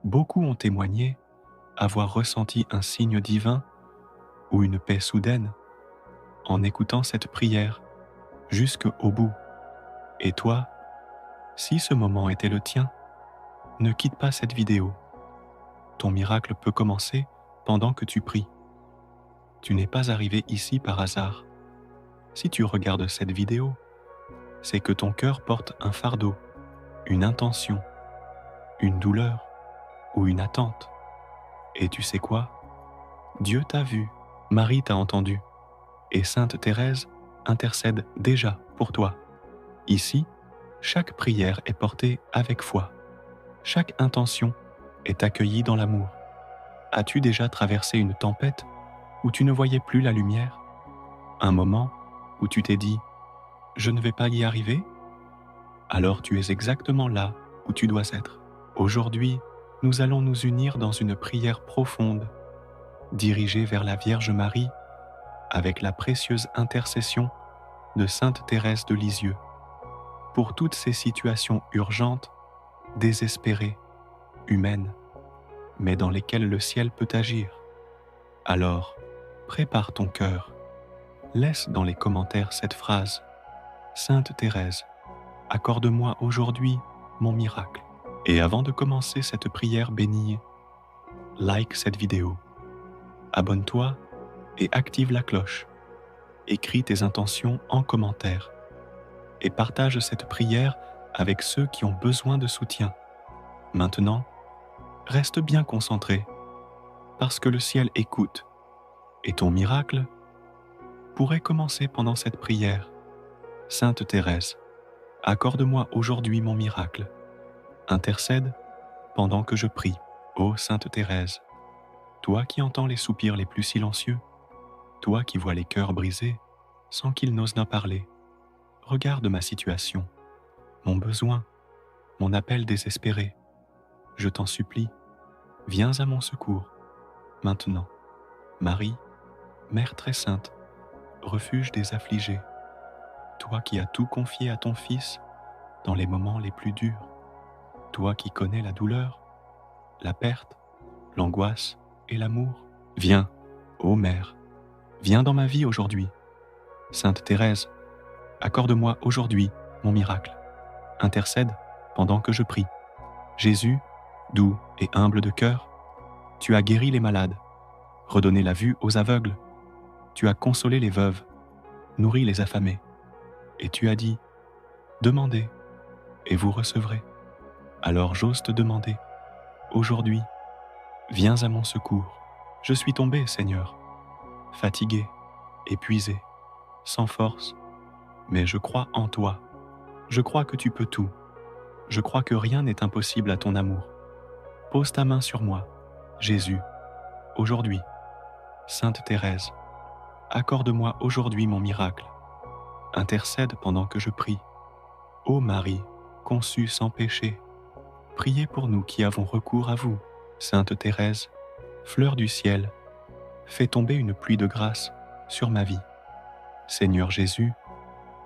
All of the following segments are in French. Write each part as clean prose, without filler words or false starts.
Beaucoup ont témoigné avoir ressenti un signe divin ou une paix soudaine en écoutant cette prière jusqu'au bout. Et toi, si ce moment était le tien, ne quitte pas cette vidéo. Ton miracle peut commencer pendant que tu pries. Tu n'es pas arrivé ici par hasard. Si tu regardes cette vidéo, c'est que ton cœur porte un fardeau, une intention, une douleur ou une attente. Et tu sais quoi? Dieu t'a vu, Marie t'a entendu, et Sainte Thérèse intercède déjà pour toi. Ici, chaque prière est portée avec foi. Chaque intention est accueillie dans l'amour. As-tu déjà traversé une tempête où tu ne voyais plus la lumière? Un moment où tu t'es dit « Je ne vais pas y arriver ?» Alors tu es exactement là où tu dois être. Aujourd'hui, nous allons nous unir dans une prière profonde, dirigée vers la Vierge Marie, avec la précieuse intercession de Sainte Thérèse de Lisieux, pour toutes ces situations urgentes, désespérées, humaines, mais dans lesquelles le ciel peut agir. Alors, prépare ton cœur. Laisse dans les commentaires cette phrase. Sainte Thérèse, accorde-moi aujourd'hui mon miracle. Et avant de commencer cette prière bénie, like cette vidéo, abonne-toi et active la cloche. Écris tes intentions en commentaire et partage cette prière avec ceux qui ont besoin de soutien. Maintenant, reste bien concentré parce que le ciel écoute et ton miracle pourrait commencer pendant cette prière. Sainte Thérèse, accorde-moi aujourd'hui mon miracle. Intercède pendant que je prie. Ô Sainte Thérèse, toi qui entends les soupirs les plus silencieux, toi qui vois les cœurs brisés sans qu'ils n'osent en parler, regarde ma situation, mon besoin, mon appel désespéré. Je t'en supplie, viens à mon secours, maintenant. Marie, Mère très sainte, refuge des affligés, toi qui as tout confié à ton Fils dans les moments les plus durs, toi qui connais la douleur, la perte, l'angoisse et l'amour, viens, ô Mère, viens dans ma vie aujourd'hui. Sainte Thérèse, accorde-moi aujourd'hui mon miracle. Intercède pendant que je prie. Jésus, doux et humble de cœur, tu as guéri les malades, redonné la vue aux aveugles, tu as consolé les veuves, nourri les affamés, et tu as dit, demandez, et vous recevrez. Alors j'ose te demander, aujourd'hui, viens à mon secours. Je suis tombé, Seigneur, fatigué, épuisé, sans force, mais je crois en toi. Je crois que tu peux tout. Je crois que rien n'est impossible à ton amour. Pose ta main sur moi, Jésus, aujourd'hui. Sainte Thérèse, accorde-moi aujourd'hui mon miracle. Intercède pendant que je prie. Ô Marie, conçue sans péché, priez pour nous qui avons recours à vous. Sainte Thérèse, fleur du ciel, fais tomber une pluie de grâce sur ma vie. Seigneur Jésus,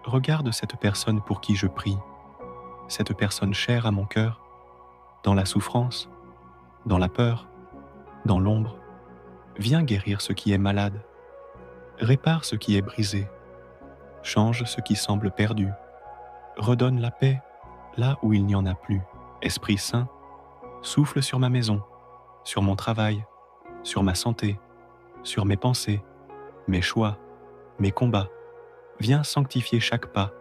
regarde cette personne pour qui je prie, cette personne chère à mon cœur, dans la souffrance, dans la peur, dans l'ombre. Viens guérir ce qui est malade, répare ce qui est brisé, change ce qui semble perdu, redonne la paix là où il n'y en a plus. Esprit Saint, souffle sur ma maison, sur mon travail, sur ma santé, sur mes pensées, mes choix, mes combats. Viens sanctifier chaque pas,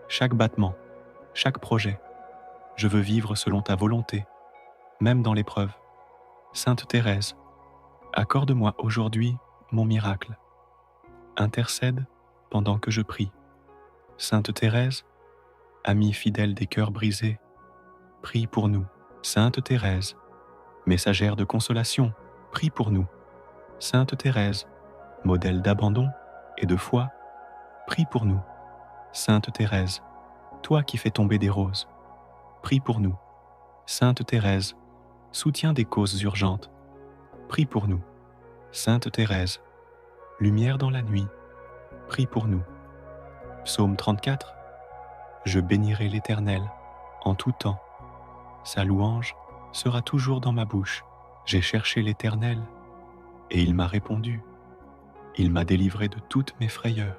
chaque battement, chaque projet. Je veux vivre selon ta volonté, même dans l'épreuve. Sainte Thérèse, accorde-moi aujourd'hui mon miracle. Intercède pendant que je prie. Sainte Thérèse, amie fidèle des cœurs brisés, prie pour nous. Sainte Thérèse, messagère de consolation, prie pour nous. Sainte Thérèse, modèle d'abandon et de foi, prie pour nous. Sainte Thérèse, toi qui fais tomber des roses, prie pour nous. Sainte Thérèse, soutien des causes urgentes, prie pour nous. Sainte Thérèse, lumière dans la nuit, prie pour nous. Psaume 34. Je bénirai l'Éternel en tout temps. Sa louange sera toujours dans ma bouche. J'ai cherché l'Éternel, et il m'a répondu. Il m'a délivré de toutes mes frayeurs.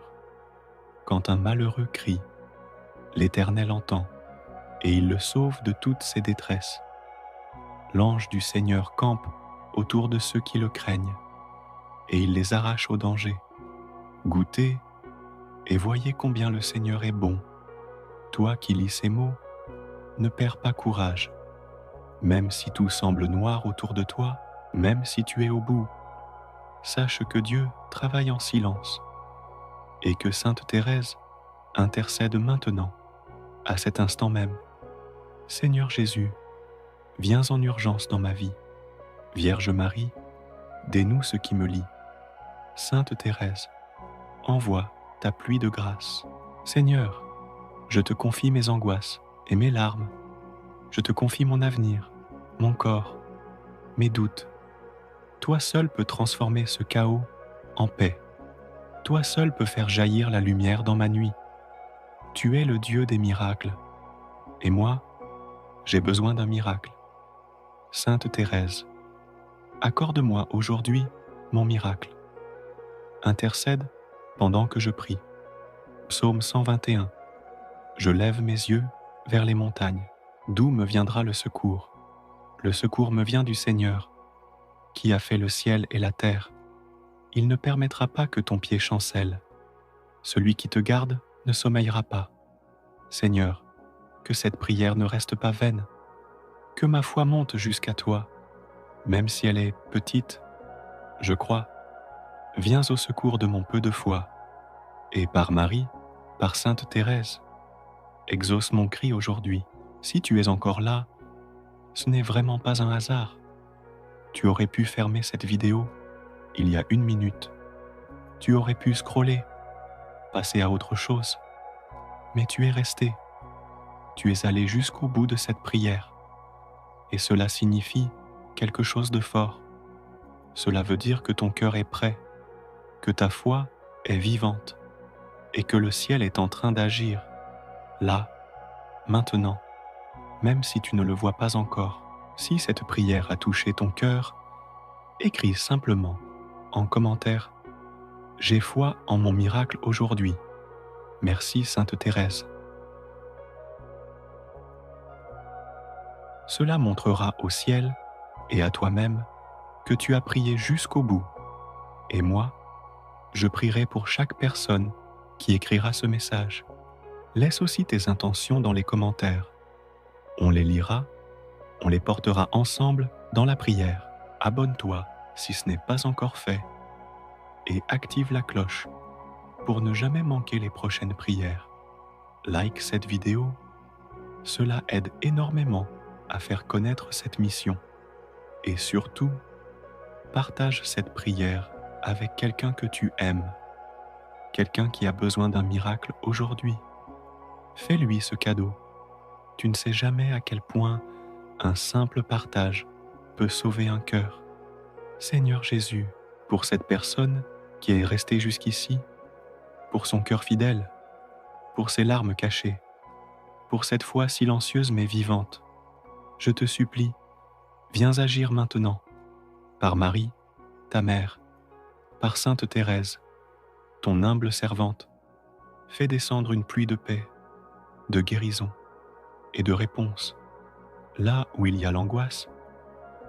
Quand un malheureux crie, l'Éternel entend, et il le sauve de toutes ses détresses. L'ange du Seigneur campe autour de ceux qui le craignent, et il les arrache au danger. Goûtez et voyez combien le Seigneur est bon. Toi qui lis ces mots, ne perds pas courage. Même si tout semble noir autour de toi, même si tu es au bout, sache que Dieu travaille en silence et que Sainte Thérèse intercède maintenant, à cet instant même. Seigneur Jésus, viens en urgence dans ma vie. Vierge Marie, dénoue ce qui me lie. Sainte Thérèse, envoie ta pluie de grâce. Seigneur, je te confie mes angoisses et mes larmes. Je te confie mon avenir, mon corps, mes doutes. Toi seul peux transformer ce chaos en paix. Toi seul peux faire jaillir la lumière dans ma nuit. Tu es le Dieu des miracles. Et moi, j'ai besoin d'un miracle. Sainte Thérèse, accorde-moi aujourd'hui mon miracle. Intercède pendant que je prie. Psaume 121. Je lève mes yeux vers les montagnes. D'où me viendra le secours? Le secours me vient du Seigneur, qui a fait le ciel et la terre. Il ne permettra pas que ton pied chancelle. Celui qui te garde ne sommeillera pas. Seigneur, que cette prière ne reste pas vaine, que ma foi monte jusqu'à toi, même si elle est petite. Je crois. Viens au secours de mon peu de foi, et par Marie, par Sainte Thérèse, exauce mon cri aujourd'hui. Si tu es encore là, ce n'est vraiment pas un hasard. Tu aurais pu fermer cette vidéo il y a 1 minute. Tu aurais pu scroller, passer à autre chose. Mais tu es resté. Tu es allé jusqu'au bout de cette prière. Et cela signifie quelque chose de fort. Cela veut dire que ton cœur est prêt, que ta foi est vivante et que le ciel est en train d'agir, là, maintenant, même si tu ne le vois pas encore. Si cette prière a touché ton cœur, écris simplement en commentaire « J'ai foi en mon miracle aujourd'hui. Merci Sainte Thérèse ». Cela montrera au ciel et à toi-même que tu as prié jusqu'au bout. Et moi, je prierai pour chaque personne qui écrira ce message. Laisse aussi tes intentions dans les commentaires. On les lira, on les portera ensemble dans la prière. Abonne-toi si ce n'est pas encore fait et active la cloche pour ne jamais manquer les prochaines prières. Like cette vidéo, cela aide énormément à faire connaître cette mission. Et surtout, partage cette prière avec quelqu'un que tu aimes, quelqu'un qui a besoin d'un miracle aujourd'hui. Fais-lui ce cadeau. Tu ne sais jamais à quel point un simple partage peut sauver un cœur. Seigneur Jésus, pour cette personne qui est restée jusqu'ici, pour son cœur fidèle, pour ses larmes cachées, pour cette foi silencieuse mais vivante, je te supplie, viens agir maintenant, par Marie, ta mère, par Sainte Thérèse, ton humble servante. Fais descendre une pluie de paix, de guérison et de réponse. Là où il y a l'angoisse,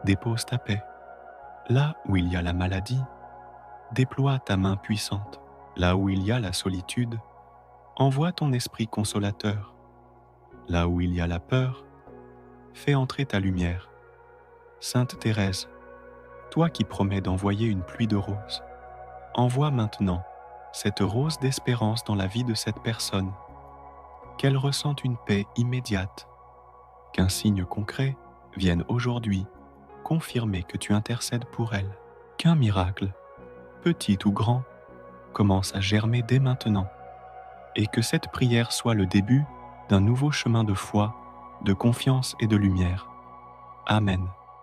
dépose ta paix. Là où il y a la maladie, déploie ta main puissante. Là où il y a la solitude, envoie ton esprit consolateur. Là où il y a la peur, fais entrer ta lumière. Sainte Thérèse, toi qui promets d'envoyer une pluie de roses, envoie maintenant cette rose d'espérance dans la vie de cette personne, qu'elle ressente une paix immédiate, qu'un signe concret vienne aujourd'hui confirmer que tu intercèdes pour elle, qu'un miracle, petit ou grand, commence à germer dès maintenant, et que cette prière soit le début d'un nouveau chemin de foi, de confiance et de lumière. Amen.